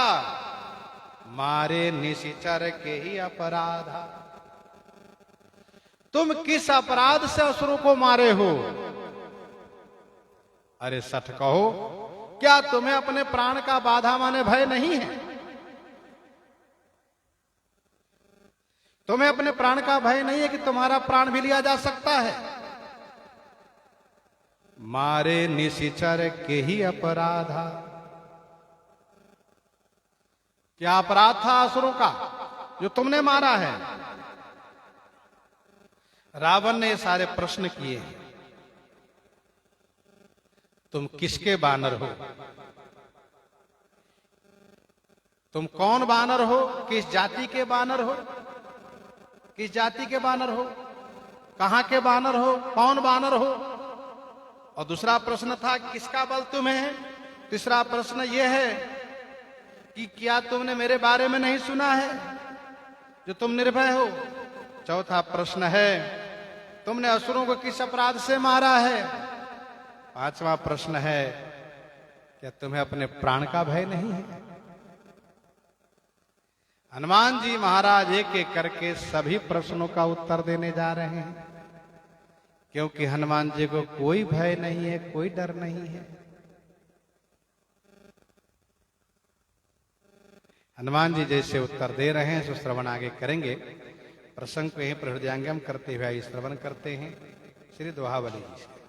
मारे निशिचर के ही अपराधा। तुम किस अपराध से असुरों को मारे हो? अरे सठ कहो, क्या तुम्हें अपने प्राण का बाधा माने भय नहीं है? तुम्हें अपने प्राण का भय नहीं है कि तुम्हारा प्राण भी लिया जा सकता है? मारे निशिचर के ही अपराधा। क्या अपराध था असुरों का जो तुमने मारा है? रावण ने ये सारे प्रश्न किए। तुम किसके बानर हो? तुम कौन बानर हो? किस जाति के बानर हो? किस जाति के बानर हो? कहां के बानर हो? कौन बानर हो? और दूसरा प्रश्न था किसका बल तुम्हें है? तीसरा प्रश्न यह है कि क्या तुमने मेरे बारे में नहीं सुना है जो तुम निर्भय हो? चौथा प्रश्न है तुमने असुरों को किस अपराध से मारा है? पांचवा प्रश्न है क्या तुम्हें अपने प्राण का भय नहीं है? हनुमान जी महाराज एक एक करके सभी प्रश्नों का उत्तर देने जा रहे हैं, क्योंकि हनुमान जी को कोई भय नहीं है, कोई डर नहीं है। हनुमान जी जैसे उत्तर दे रहे हैं सो श्रवण आगे करेंगे। प्रसंग को यहीं पर हृदयांगम करते हुए आइए श्रवण करते हैं श्री दोहावली जी से।